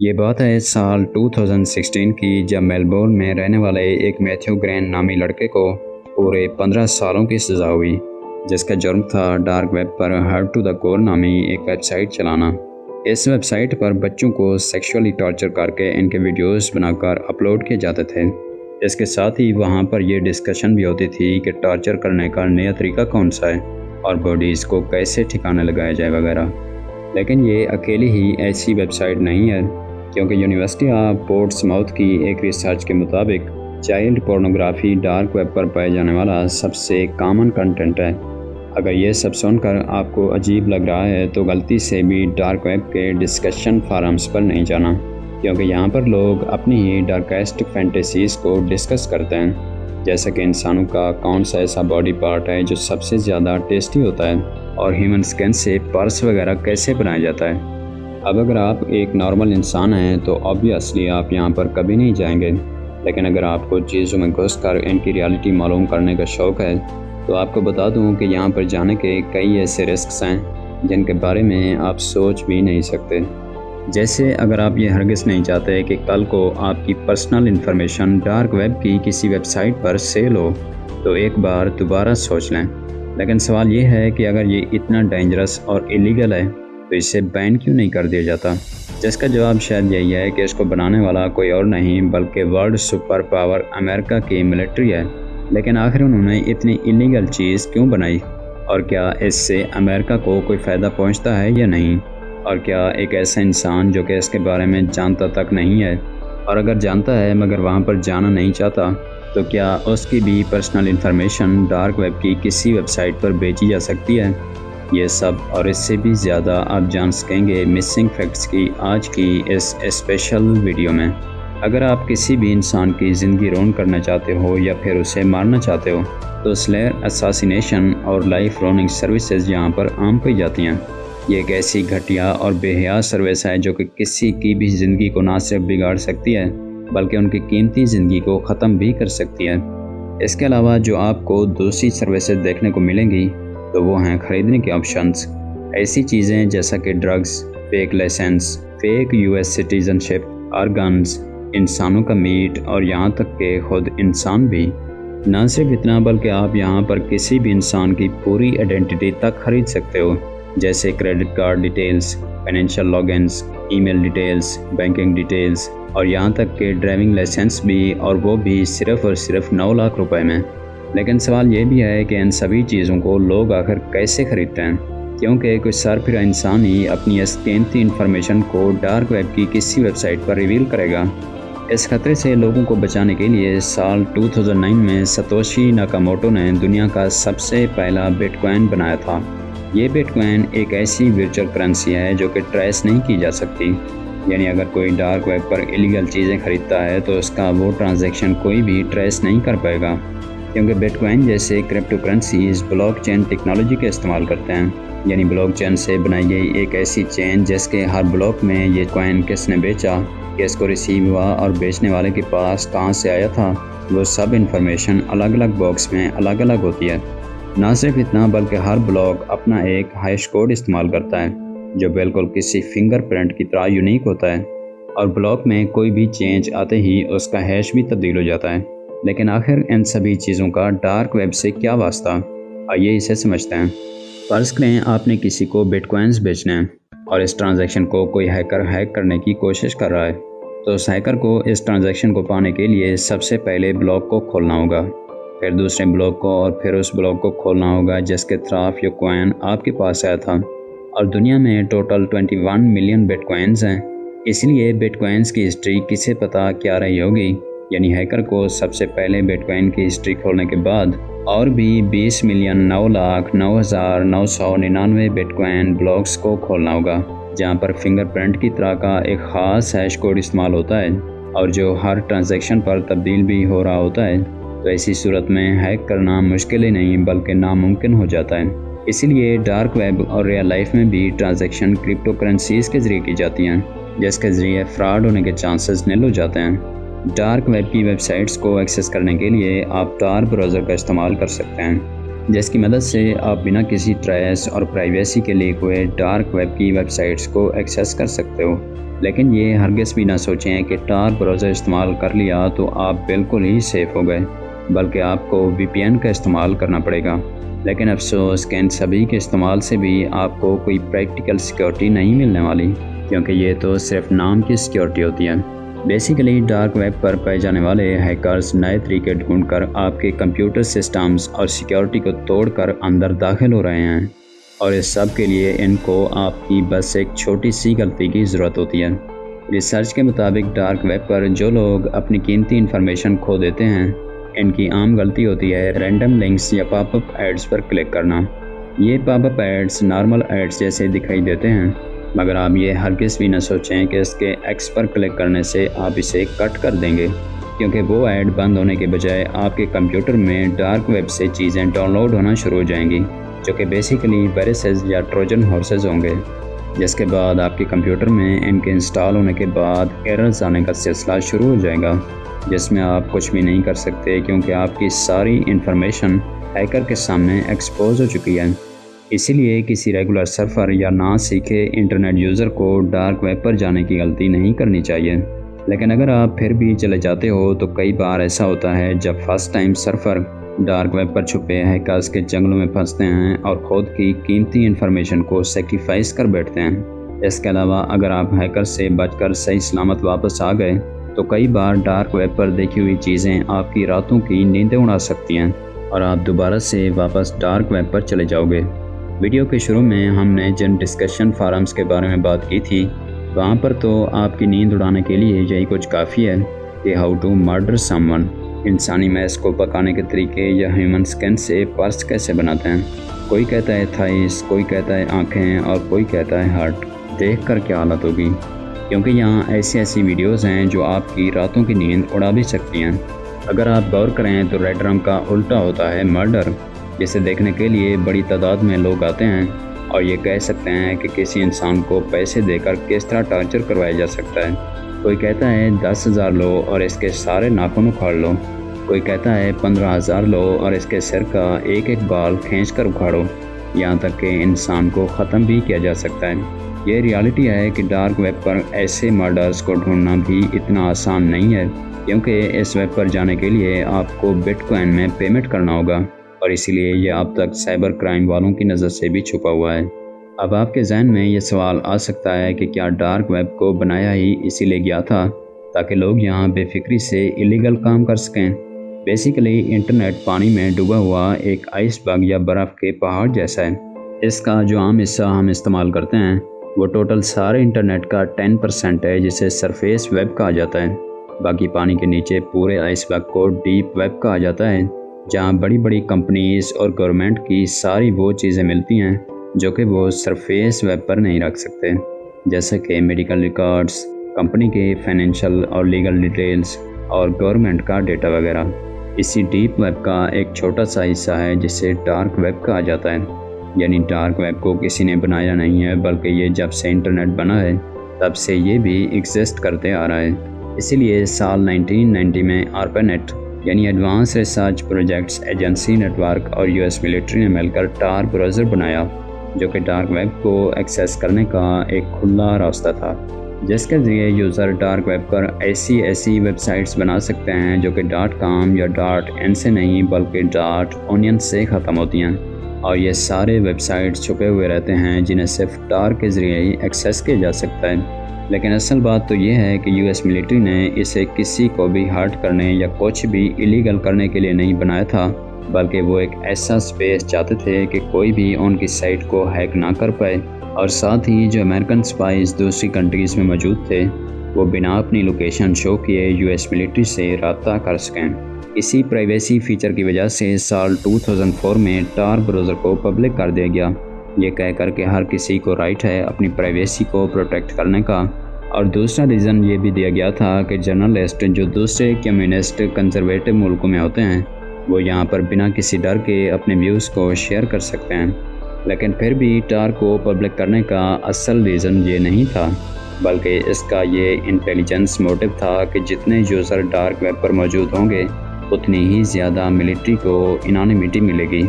یہ بات ہے سال 2016 کی، جب میلبورن میں رہنے والے ایک میتھیو گرین نامی لڑکے کو پورے 15 سالوں کی سزا ہوئی، جس کا جرم تھا ڈارک ویب پر ہرٹ ٹو دا کور نامی ایک ویب سائٹ چلانا۔ اس ویب سائٹ پر بچوں کو سیکشولی ٹارچر کر کے ان کے ویڈیوز بنا کر اپلوڈ کیے جاتے تھے۔ اس کے ساتھ ہی وہاں پر یہ ڈسکشن بھی ہوتی تھی کہ ٹارچر کرنے کا نیا طریقہ کون سا ہے اور باڈیز کو کیسے ٹھکانے لگایا جائے وغیرہ۔ لیکن یہ اکیلی ہی ایسی ویب سائٹ نہیں ہے، کیونکہ یونیورسٹی آف پورٹس ماؤتھ کی ایک ریسرچ کے مطابق چائلڈ پورنوگرافی ڈارک ویب پر پائے جانے والا سب سے کامن کنٹینٹ ہے۔ اگر یہ سب سن کر آپ کو عجیب لگ رہا ہے تو غلطی سے بھی ڈارک ویب کے ڈسکشن فارمز پر نہیں جانا، کیونکہ یہاں پر لوگ اپنی ہی ڈارکیسٹ فینٹیسیز کو ڈسکس کرتے ہیں، جیسا کہ انسانوں کا کون سا ایسا باڈی پارٹ ہے جو سب سے زیادہ ٹیسٹی ہوتا ہے، اور ہیومن سکن سے پرس وغیرہ کیسے بنایا جاتا ہے۔ اب اگر آپ ایک نارمل انسان ہیں تو آبویسلی آپ یہاں پر کبھی نہیں جائیں گے، لیکن اگر آپ کو چیزوں میں گھس کر ان کی ریالٹی معلوم کرنے کا شوق ہے تو آپ کو بتا دوں کہ یہاں پر جانے کے کئی ایسے رسکس ہیں جن کے بارے میں آپ سوچ بھی نہیں سکتے۔ جیسے اگر آپ یہ ہرگز نہیں چاہتے کہ کل کو آپ کی پرسنل انفارمیشن ڈارک ویب کی کسی ویب سائٹ پر سیل ہو، تو ایک بار دوبارہ سوچ لیں۔ لیکن سوال یہ ہے کہ اگر یہ اتنا ڈینجرس اور ایلیگل ہے تو اسے بین کیوں نہیں کر دیا جاتا؟ جس کا جواب شاید یہی ہے کہ اس کو بنانے والا کوئی اور نہیں بلکہ ورلڈ سپر پاور امریکہ کی ملٹری ہے۔ لیکن آخر انہوں نے اتنی ایلیگل چیز کیوں بنائی، اور کیا اس سے امریکہ کو کوئی فائدہ پہنچتا ہے یا نہیں؟ اور کیا ایک ایسا انسان جو کہ اس کے بارے میں جانتا تک نہیں ہے، اور اگر جانتا ہے مگر وہاں پر جانا نہیں چاہتا، تو کیا اس کی بھی پرسنل انفارمیشن ڈارک ویب کی کسی ویب سائٹ پر بیچی جا سکتی ہے؟ یہ سب اور اس سے بھی زیادہ آپ جان سکیں گے مسنگ فیکٹس کی آج کی اس اسپیشل ویڈیو میں۔ اگر آپ کسی بھی انسان کی زندگی رون کرنا چاہتے ہو یا پھر اسے مارنا چاہتے ہو تو سلیئر اساسینیشن اور لائف روننگ سروسز یہاں پر عام پائی جاتی ہیں۔ یہ ایک ایسی گھٹیا اور بے حیا سروس ہے جو کہ کسی کی بھی زندگی کو نہ صرف بگاڑ سکتی ہے بلکہ ان کی قیمتی زندگی کو ختم بھی کر سکتی ہے۔ اس کے علاوہ جو آپ کو دوسری سروسز دیکھنے کو ملیں گی تو وہ ہیں خریدنے کے آپشنز، ایسی چیزیں جیسا کہ drugs, fake license, fake US citizenship, organs, انسانوں کا میٹ، اور یہاں تک کہ خود انسان بھی۔ نہ صرف اتنا بلکہ آپ یہاں پر کسی بھی انسان کی پوری آئیڈینٹی تک خرید سکتے ہو، جیسے کریڈٹ کارڈ ڈیٹیلز، فائنینشیل لاگنز، ای میل ڈیٹیلز، بینکنگ ڈیٹیلز، اور یہاں تک کہ ڈرائیونگ لائسنس بھی، اور وہ بھی صرف اور صرف 9 لاکھ روپے میں۔ لیکن سوال یہ بھی ہے کہ ان سبھی چیزوں کو لوگ آخر کیسے خریدتے ہیں؟ کیونکہ کوئی سرفراز انسان ہی اپنی اس قیمتی انفارمیشن کو ڈارک ویب کی کسی ویب سائٹ پر ریویل کرے گا۔ اس خطرے سے لوگوں کو بچانے کے لیے سال 2009 میں ستوشی ناکاموٹو نے دنیا کا سب سے پہلا بٹ کوائن بنایا تھا۔ یہ بٹ کوائن ایک ایسی ورچوئل کرنسی ہے جو کہ ٹریس نہیں کی جا سکتی، یعنی اگر کوئی ڈارک ویب پر ایلیگل چیزیں خریدتا ہے تو اس کا وہ ٹرانزیکشن کوئی بھی ٹریس نہیں کر پائے گا، کیونکہ بٹ کوائن جیسے crypto currencies blockchain technology کا استعمال کرتے ہیں، یعنی بلاک چین سے بنائی گئی ایک ایسی چین جس کے ہر بلاک میں یہ کوائن کس نے بیچا، کس کو ریسیو ہوا، اور بیچنے والے کے پاس کہاں سے آیا تھا، وہ سب انفارمیشن الگ الگ باکس میں الگ الگ ہوتی ہے۔ نہ صرف اتنا بلکہ ہر بلاک اپنا ایک ہیش کوڈ استعمال کرتا ہے جو بالکل کسی فنگر پرنٹ کی طرح یونیک ہوتا ہے، اور بلاک میں کوئی بھی چینج آتے ہی اس کا ہیش بھی تبدیل ہو جاتا ہے۔ لیکن آخر ان سبھی چیزوں کا ڈارک ویب سے کیا واسطہ؟ آئیے اسے سمجھتے ہیں۔ فرض کریں آپ نے کسی کو بٹ کوائنز بیچنے ہیں اور اس ٹرانزیکشن کو کوئی ہیکر ہیک کرنے کی کوشش کر رہا ہے، تو اس ہیکر کو اس ٹرانزیکشن کو پانے کے لیے سب سے پہلے بلاک کو کھولنا ہوگا، پھر دوسرے بلاک کو، اور پھر اس بلاک کو کھولنا ہوگا جس کے طرف یہ کوائن آپ کے پاس آیا تھا۔ اور دنیا میں ٹوٹل 21 ملین بٹ کوائنز ہیں، اس لیے بٹ کوائنز کی ہسٹری کسے پتہ کیا رہی ہوگی، یعنی ہیکر کو سب سے پہلے بٹ کوائن کی ہسٹری کھولنے کے بعد اور بھی 20,09,09,999 بٹ کوائن بلاکس کو کھولنا ہوگا، جہاں پر فنگر پرنٹ کی طرح کا ایک خاص ہیش کوڈ استعمال ہوتا ہے اور جو ہر ٹرانزیکشن پر تبدیل بھی ہو رہا ہوتا ہے۔ تو ایسی صورت میں ہیک کرنا مشکل ہی نہیں بلکہ ناممکن ہو جاتا ہے۔ اسی لیے ڈارک ویب اور ریئل لائف میں بھی ٹرانزیکشن کرپٹو کرنسیز کے ذریعے کی جاتی ہیں، جس کے ذریعے فراڈ ہونے کے چانسز نل ہو جاتے ہیں۔ ڈارک ویب کی ویب سائٹس کو ایکسیس کرنے کے لیے آپ ٹار براؤزر کا استعمال کر سکتے ہیں، جس کی مدد سے آپ بنا کسی ٹریس اور پرائیویسی کے لیک ہوئے ڈارک ویب کی ویب سائٹس کو ایکسیس کر سکتے ہو۔ لیکن یہ ہرگز بھی نہ سوچیں کہ ٹار براؤزر استعمال کر لیا تو آپ بالکل ہی سیف ہو گئے، بلکہ آپ کو وی پی این کا استعمال کرنا پڑے گا۔ لیکن افسوس کہ ان سبھی کے استعمال سے بھی آپ کو کوئی پریکٹیکل سیکیورٹی نہیں ملنے والی، کیونکہ یہ تو صرف نام کی سیکیورٹی ہوتی ہے۔ بیسیکلی ڈارک ویب پر پائے جانے والے ہیکرز نئے طریقے ڈھونڈ کر آپ کے کمپیوٹر سسٹمز اور سیکیورٹی کو توڑ کر اندر داخل ہو رہے ہیں، اور اس سب کے لیے ان کو آپ کی بس ایک چھوٹی سی غلطی کی ضرورت ہوتی ہے۔ ریسرچ کے مطابق ڈارک ویب پر جو لوگ اپنی قیمتی انفارمیشن کھو دیتے ہیں، ان کی عام غلطی ہوتی ہے رینڈم لنکس یا پاپ اپ ایڈز پر کلک کرنا۔ یہ پاپ اپ ایڈز نارمل ایڈز جیسے دکھائی دیتے ہیں، مگر آپ یہ ہرگز بھی نہ سوچیں کہ اس کے ایکس پر کلک کرنے سے آپ اسے کٹ کر دیں گے، کیونکہ وہ ایڈ بند ہونے کے بجائے آپ کے کمپیوٹر میں ڈارک ویب سے چیزیں ڈاؤن لوڈ ہونا شروع ہو جائیں گی، جو کہ بیسیکلی وائرسز یا ٹروجن ہارسز ہوں گے، جس کے بعد آپ کے کمپیوٹر میں ان کے انسٹال ہونے کے بعد ایررز آنے کا سلسلہ شروع ہو جائے گا، جس میں آپ کچھ بھی نہیں کر سکتے، کیونکہ آپ کی ساری انفارمیشن ہیکر کے سامنے ایکسپوز ہو چکی ہے۔ اسی لیے کسی ریگولر سرفر یا نہ سیکھے انٹرنیٹ یوزر کو ڈارک ویب پر جانے کی غلطی نہیں کرنی چاہیے۔ لیکن اگر آپ پھر بھی چلے جاتے ہو تو کئی بار ایسا ہوتا ہے جب first time surfer dark web پر چھپے ہیکرز کے جنگلوں میں پھنستے ہیں اور خود کی قیمتی انفارمیشن کو سیکریفائس کر بیٹھتے ہیں۔ اس کے علاوہ اگر آپ ہیکر سے بچ کر صحیح سلامت واپس آ گئے تو کئی بار ڈارک ویب پر دیکھی ہوئی چیزیں آپ کی راتوں کی نیندیں اڑا سکتی ہیں، اور آپ دوبارہ سے واپس ڈارک ویب پر چلے جاؤ گے۔ ویڈیو کے شروع میں ہم نے جن ڈسکشن فارمز کے بارے میں بات کی تھی، وہاں پر تو آپ کی نیند اڑانے کے لیے یہی کچھ کافی ہے کہ how to murder someone, انسانی میس کو پکانے کے طریقے یا ہیومن سکن سے پرس کیسے بناتے ہیں۔ کوئی کہتا ہے تھائس، کوئی کہتا ہے آنکھیں، اور کوئی کہتا ہے ہارٹ۔ دیکھ کر کیا حالت ہوگی، کیونکہ یہاں ایسی ویڈیوز ہیں جو آپ کی راتوں کی نیند اڑا بھی سکتی ہیں۔ اگر آپ غور کریں تو ریڈ رنگ کا الٹا ہوتا ہے مرڈر، جسے دیکھنے کے لیے بڑی تعداد میں لوگ آتے ہیں اور یہ کہہ سکتے ہیں کہ کسی انسان کو پیسے دے کر کس طرح ٹارچر کروایا جا سکتا ہے۔ کوئی کہتا ہے 10,000 لو اور اس کے سارے ناخن اکھاڑ لو، کوئی کہتا ہے 15,000 لو اور اس کے سر کا ایک ایک بال کھینچ کر اکھاڑو، یہاں تک کہ انسان کو ختم بھی کیا جا سکتا ہے۔ یہ ریالٹی ہے کہ ڈارک ویب پر ایسے مرڈرز کو ڈھونڈنا بھی اتنا آسان نہیں ہے، کیونکہ اس ویب پر جانے کے لیے آپ کو بٹ کوائن میں پیمنٹ کرنا ہوگا، اور اسی لیے یہ اب تک سائبر کرائم والوں کی نظر سے بھی چھپا ہوا ہے۔ اب آپ کے ذہن میں یہ سوال آ سکتا ہے کہ کیا ڈارک ویب کو بنایا ہی اسی لیے گیا تھا تاکہ لوگ یہاں بے فکری سے الیگل کام کر سکیں؟ بیسیکلی انٹرنیٹ پانی میں ڈوبا ہوا ایک آئس برگ یا برف کے پہاڑ جیسا ہے۔ اس کا جو عام حصہ ہم استعمال کرتے ہیں وہ ٹوٹل سارے انٹرنیٹ کا 10% ہے، جسے سرفیس ویب کہا جاتا ہے۔ باقی پانی کے نیچے پورے آئس برگ کو ڈیپ ویب کہا جاتا ہے، جہاں بڑی بڑی کمپنیز اور گورنمنٹ کی ساری وہ چیزیں ملتی ہیں جو کہ وہ سرفیس ویب پر نہیں رکھ سکتے، جیسے کہ میڈیکل ریکارڈز، کمپنی کے فائنینشیل اور لیگل ڈیٹیلز اور گورنمنٹ کا ڈیٹا وغیرہ۔ اسی ڈیپ ویب کا ایک چھوٹا سا حصہ ہے جسے ڈارک ویب کہا جاتا ہے۔ یعنی ڈارک ویب کو کسی نے بنایا نہیں ہے، بلکہ یہ جب سے انٹرنیٹ بنا ہے تب سے یہ بھی ایگزسٹ کرتے آ رہا ہے۔ اسی لیے سال 1990 میں آرپانیٹ یعنی advance research projects agency network اور US ملٹری نے مل کر ٹار براؤزر بنایا، جو کہ ڈارک ویب کو ایکسیس کرنے کا ایک کھلا راستہ تھا، جس کے ذریعے یوزر ڈارک ویب پر ایسی ویب سائٹس بنا سکتے ہیں جو کہ .com یا .in سے نہیں بلکہ .onion سے ختم ہوتی ہیں، اور یہ سارے ویب سائٹس چھپے ہوئے رہتے ہیں جنہیں صرف ٹار کے ذریعے ہی ایکسیس کیا جا سکتا ہے۔ لیکن اصل بات تو یہ ہے کہ US ملٹری نے اسے کسی کو بھی ہرٹ کرنے یا کچھ بھی الیگل کرنے کے لیے نہیں بنایا تھا، بلکہ وہ ایک ایسا اسپیس چاہتے تھے کہ کوئی بھی ان کی سائٹ کو ہیک نہ کر پائے، اور ساتھ ہی جو امریکن سپائز دوسری کنٹریز میں موجود تھے وہ بنا اپنی لوکیشن شو کیے US ملٹری سے رابطہ کر سکیں۔ اسی پرائیویسی فیچر کی وجہ سے سال 2004 میں ٹار براؤزر کو پبلک کر دیا گیا، یہ کہہ کر کہ ہر کسی کو رائٹ ہے اپنی پرائیویسی کو پروٹیکٹ کرنے کا، اور دوسرا ریزن یہ بھی دیا گیا تھا کہ جرنلسٹ جو دوسرے کمیونسٹ کنزرویٹو ملکوں میں ہوتے ہیں وہ یہاں پر بنا کسی ڈر کے اپنے ویوز کو شیئر کر سکتے ہیں۔ لیکن پھر بھی ٹار کو پبلک کرنے کا اصل ریزن یہ نہیں تھا، بلکہ اس کا یہ انٹیلیجنس موٹیو تھا کہ جتنے یوزر ڈارک ویب پر موجود ہوں گے اتنی ہی زیادہ ملٹری کو انانیمیٹی ملے گی،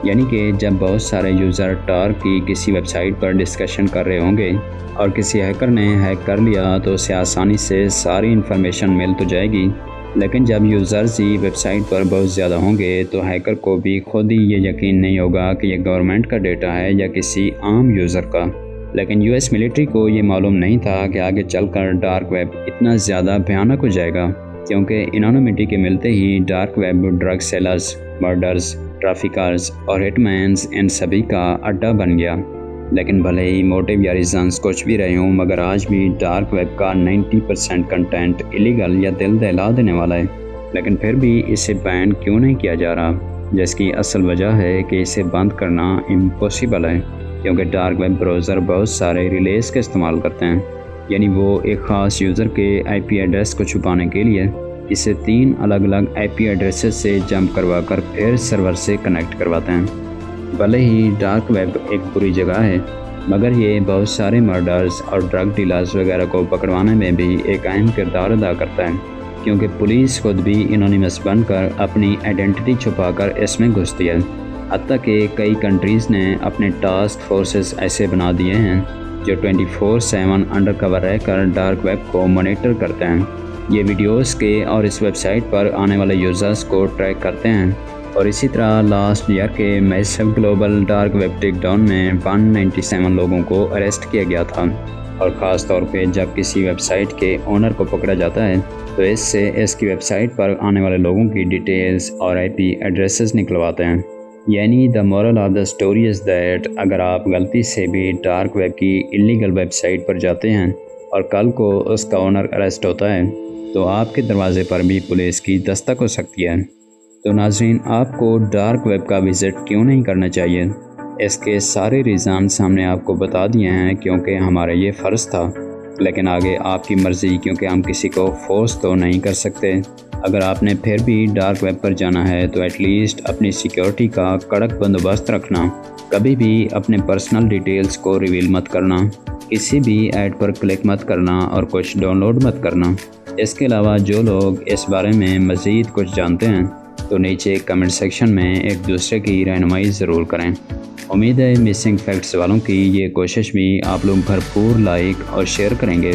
یعنی کہ جب بہت سارے یوزر ٹارک کی کسی ویب سائٹ پر ڈسکشن کر رہے ہوں گے اور کسی ہیکر نے ہیک کر لیا تو اسے آسانی سے ساری انفارمیشن مل تو جائے گی، لیکن جب یوزرز ہی ویب سائٹ پر بہت زیادہ ہوں گے تو ہیکر کو بھی خود ہی یہ یقین نہیں ہوگا کہ یہ گورنمنٹ کا ڈیٹا ہے یا کسی عام یوزر کا۔ لیکن یو ایس ملٹری کو یہ معلوم نہیں تھا کہ آگے چل کر ڈارک ویب اتنا زیادہ بھیانک ہو جائے گا، کیونکہ انانومٹی کے ملتے ہی dark web drug sellers, murders, traffickers اور ہٹ مینز ان سبھی کا اڈا بن گیا۔ لیکن بھلے ہی موٹیو یا ریزنز کچھ بھی رہے ہوں، مگر آج بھی ڈارک ویب کا 90% کنٹینٹ الیگل یا دل دہلا دینے والا ہے، لیکن پھر بھی اسے بین کیوں نہیں کیا جا رہا، جس کی اصل وجہ ہے کہ اسے بند کرنا امپاسبل ہے، کیونکہ ڈارک ویب براؤزر بہت سارے ریلیز کا استعمال کرتے ہیں، یعنی وہ ایک خاص یوزر کے آئی پی ایڈریس کو چھپانے کے لیے اسے 3 الگ الگ آئی پی ایڈریسز سے جمپ کروا کر پھر سرور سے کنیکٹ کرواتے ہیں۔ بھلے ہی ڈارک ویب ایک بری جگہ ہے، مگر یہ بہت سارے مرڈرز اور ڈرگ ڈیلرز وغیرہ کو پکڑوانے میں بھی ایک اہم کردار ادا کرتا ہے، کیونکہ پولیس خود بھی انونیمس بن کر اپنی آئیڈینٹی چھپا کر اس میں گھستی ہے۔ حتیٰ کہ کئی کنٹریز نے اپنے ٹاسک فورسز ایسے بنا دیے ہیں جو 24/7 انڈر کور رہ کر ڈارک ویب کو مانیٹر کرتے ہیں۔ یہ ویڈیوز کے اور اس ویب سائٹ پر آنے والے یوزرز کو ٹریک کرتے ہیں، اور اسی طرح لاسٹ ایئر کے میسو گلوبل ڈارک ویب ٹیک ڈاؤن میں 197 لوگوں کو اریسٹ کیا گیا تھا، اور خاص طور پہ جب کسی ویب سائٹ کے اونر کو پکڑا جاتا ہے تو اس سے اس کی ویب سائٹ پر آنے والے لوگوں کی ڈیٹیلز اور آئی پی ایڈریسز نکلواتے ہیں۔ یعنی the moral of the story is that اگر آپ غلطی سے بھی ڈارک ویب کی الیگل ویب سائٹ پر جاتے ہیں اور کل کو اس کا اونر اریسٹ ہوتا ہے تو آپ کے دروازے پر بھی پولیس کی دستک ہو سکتی ہے۔ تو ناظرین، آپ کو ڈارک ویب کا وزٹ کیوں نہیں کرنا چاہیے؟ اس کے سارے ریزنز ہم نے آپ کو بتا دیے ہیں، کیونکہ ہمارا یہ فرض تھا، لیکن آگے آپ کی مرضی، کیونکہ ہم کسی کو فورس تو نہیں کر سکتے۔ اگر آپ نے پھر بھی ڈارک ویب پر جانا ہے تو ایٹ لیسٹ اپنی سیکیورٹی کا کڑک بندوبست رکھنا، کبھی بھی اپنے پرسنل ڈیٹیلز کو ریویل مت کرنا، کسی بھی ایڈ پر کلک مت کرنا اور کچھ ڈاؤن لوڈ مت کرنا۔ اس کے علاوہ جو لوگ اس بارے میں مزید کچھ جانتے ہیں تو نیچے کمنٹ سیکشن میں ایک دوسرے کی رہنمائی ضرور کریں۔ امید ہے مسنگ فیکٹس والوں کی یہ کوشش بھی آپ لوگ بھرپور لائک اور شیئر کریں گے۔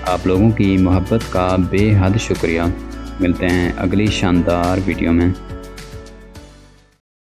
آپ لوگوں کی محبت کا بے حد شکریہ۔ ملتے ہیں اگلی شاندار ویڈیو میں۔